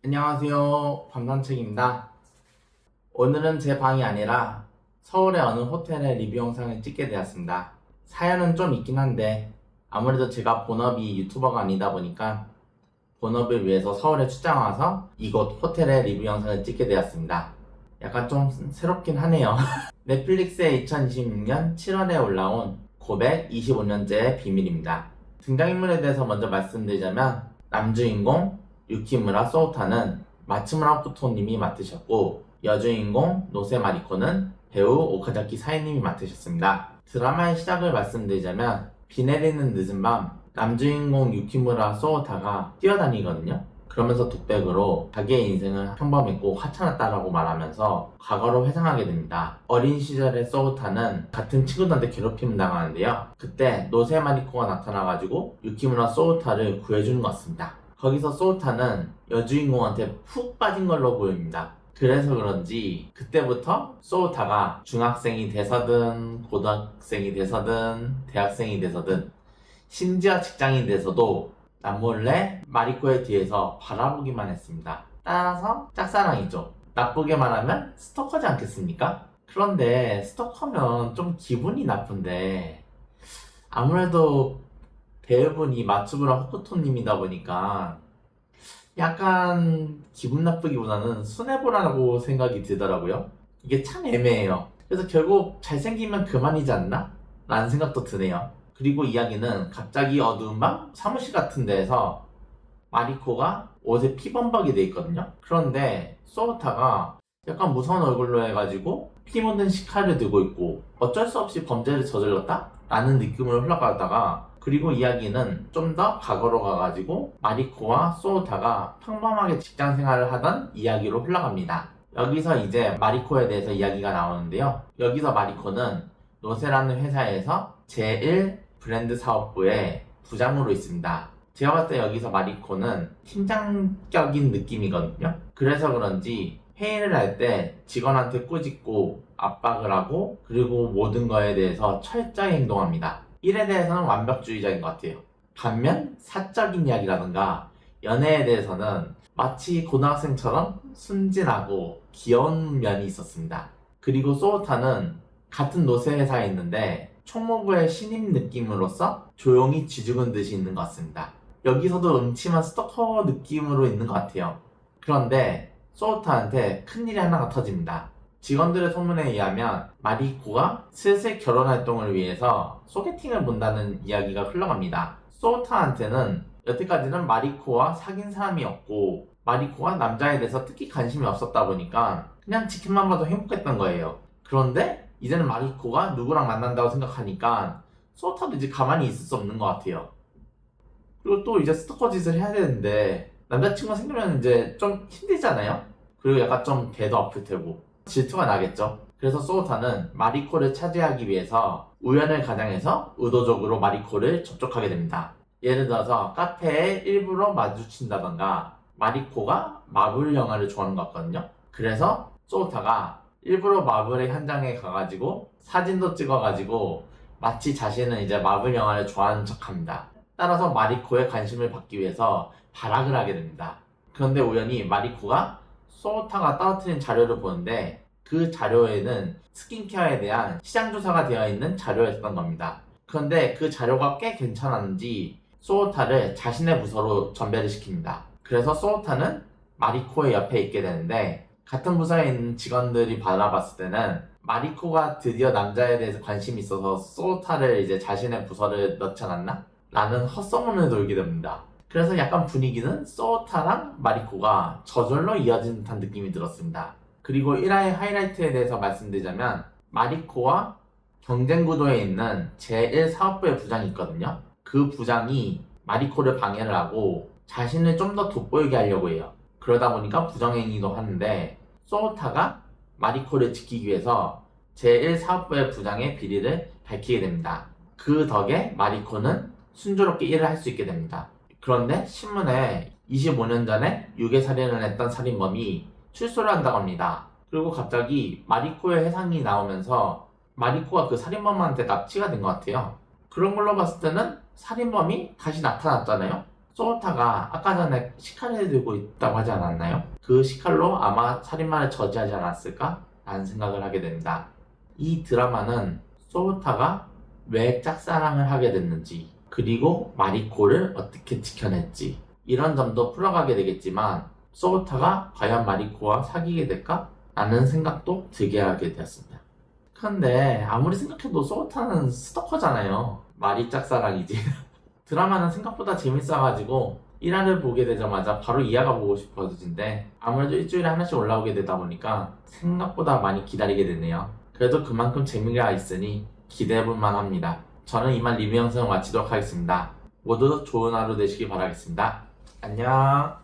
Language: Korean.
안녕하세요. 밤산책입니다. 오늘은 제 방이 아니라 서울의 어느 호텔의 리뷰 영상을 찍게 되었습니다. 사연은 좀 있긴 한데 아무래도 제가 본업이 유튜버가 아니다 보니까 본업을 위해서 서울에 출장 와서 이곳 호텔의 리뷰 영상을 찍게 되었습니다. 약간 좀 새롭긴 하네요. 넷플릭스에 2026년 7월에 올라온 고백 25년째의 비밀입니다. 등장인물에 대해서 먼저 말씀드리자면 남주인공 유키무라 소우타는 마츠무라 후토님이 맡으셨고 여주인공 노세 마리코는 배우 오카자키 사에님이 맡으셨습니다. 드라마의 시작을 말씀드리자면 비 내리는 늦은 밤 남주인공 유키무라 소우타가 뛰어다니거든요. 그러면서 독백으로 자기의 인생은 평범했고 하찮았다라고 말하면서 과거로 회상하게 됩니다. 어린 시절의 소우타는 같은 친구들한테 괴롭힘을 당하는데요. 그때 노세 마리코가 나타나가지고 유키무라 소우타를 구해주는 것 같습니다. 거기서 소우타는 여주인공한테 푹 빠진 걸로 보입니다. 그래서 그런지 그때부터 소우타가 중학생이 돼서든 고등학생이 돼서든 대학생이 돼서든 심지어 직장인 돼서도 남몰래 마리코의 뒤에서 바라보기만 했습니다. 따라서 짝사랑이죠. 나쁘게 말하면 스토커지 않겠습니까? 그런데 스토커면 좀 기분이 나쁜데 아무래도 배우분이 마츠무라 호쿠토님이다 보니까 약간 기분 나쁘기보다는 손해보라고 생각이 들더라고요. 이게 참 애매해요. 그래서 결국 잘생기면 그만이지 않나? 라는 생각도 드네요. 그리고 이야기는 갑자기 어두운 밤 사무실 같은 데에서 마리코가 옷에 피범벅이 돼 있거든요. 그런데 소우타가 약간 무서운 얼굴로 해가지고 피 묻은 식칼을 들고 있고 어쩔 수 없이 범죄를 저질렀다? 라는 느낌으로 흘러가다가 그리고 이야기는 좀 더 과거로 가가지고 마리코와 소우타가 평범하게 직장 생활을 하던 이야기로 흘러갑니다. 여기서 이제 마리코에 대해서 이야기가 나오는데요. 여기서 마리코는 노세라는 회사에서 제1 브랜드 사업부의 부장으로 있습니다. 제가 봤을 때 여기서 마리코는 팀장격인 느낌이거든요. 그래서 그런지 회의를 할 때 직원한테 꾸짖고 압박을 하고 그리고 모든 거에 대해서 철저히 행동합니다. 일에 대해서는 완벽주의자인 것 같아요. 반면 사적인 이야기라든가 연애에 대해서는 마치 고등학생처럼 순진하고 귀여운 면이 있었습니다. 그리고 소우타는 같은 노세 회사에 있는데 총무부의 신임 느낌으로서 조용히 쥐죽은 듯이 있는 것 같습니다. 여기서도 음침한 스토커 느낌으로 있는 것 같아요. 그런데 소우타한테 큰일이 하나가 터집니다. 직원들의 소문에 의하면 마리코가 슬슬 결혼 활동을 위해서 소개팅을 본다는 이야기가 흘러갑니다. 소우타한테는 여태까지는 마리코와 사귄 사람이 없고 마리코가 남자에 대해서 특히 관심이 없었다 보니까 그냥 지켜만 봐도 행복했던 거예요. 그런데 이제는 마리코가 누구랑 만난다고 생각하니까 소우타도 이제 가만히 있을 수 없는 것 같아요. 그리고 또 이제 스토커 짓을 해야 되는데 남자친구가 생기면 이제 좀 힘들잖아요? 그리고 약간 좀 배도 아플 테고 질투가 나겠죠. 그래서 소우타는 마리코를 차지하기 위해서 우연을 가장해서 의도적으로 마리코를 접촉하게 됩니다. 예를 들어서 카페에 일부러 마주친다던가 마리코가 마블 영화를 좋아하는 것 같거든요. 그래서 소우타가 일부러 마블의 현장에 가가지고 사진도 찍어가지고 마치 자신은 이제 마블 영화를 좋아하는 척합니다. 따라서 마리코의 관심을 받기 위해서 발악을 하게 됩니다. 그런데 우연히 마리코가 소우타가 떨어뜨린 자료를 보는데 그 자료에는 스킨케어에 대한 시장 조사가 되어 있는 자료였던 겁니다. 그런데 그 자료가 꽤 괜찮았는지 소우타를 자신의 부서로 전배를 시킵니다. 그래서 소우타는 마리코의 옆에 있게 되는데 같은 부서에 있는 직원들이 바라봤을 때는 마리코가 드디어 남자에 대해서 관심이 있어서 소우타를 이제 자신의 부서를 넣지 않았나? 라는 헛소문을 돌게 됩니다. 그래서 약간 분위기는 소우타랑 마리코가 저절로 이어진 듯한 느낌이 들었습니다. 그리고 1화의 하이라이트에 대해서 말씀드리자면 마리코와 경쟁 구도에 있는 제1 사업부의 부장이 있거든요. 그 부장이 마리코를 방해를 하고 자신을 좀 더 돋보이게 하려고 해요. 그러다 보니까 부정행위도 하는데 소우타가 마리코를 지키기 위해서 제1 사업부의 부장의 비리를 밝히게 됩니다. 그 덕에 마리코는 순조롭게 일을 할 수 있게 됩니다. 그런데 신문에 25년 전에 유괴살인을 했던 살인범이 출소를 한다고 합니다. 그리고 갑자기 마리코의 해상이 나오면서 마리코가 그 살인범한테 납치가 된 것 같아요. 그런 걸로 봤을 때는 살인범이 다시 나타났잖아요. 소우타가 아까 전에 식칼을 들고 있다고 하지 않았나요? 그 식칼로 아마 살인마를 저지하지 않았을까? 라는 생각을 하게 됩니다. 이 드라마는 소우타가 왜 짝사랑을 하게 됐는지, 그리고 마리코를 어떻게 지켜냈지, 이런 점도 풀어가게 되겠지만 소우타가 과연 마리코와 사귀게 될까? 라는 생각도 들게 하게 되었습니다. 근데 아무리 생각해도 소우타는 스토커잖아요. 말이 짝사랑이지. 드라마는 생각보다 재밌어가지고 1화를 보게 되자마자 바로 2화가 보고 싶어지는데 아무래도 일주일에 하나씩 올라오게 되다 보니까 생각보다 많이 기다리게 되네요. 그래도 그만큼 재미가 있으니 기대해볼만 합니다. 저는 이만 리뷰 영상을 마치도록 하겠습니다. 모두 좋은 하루 되시길 바라겠습니다. 안녕.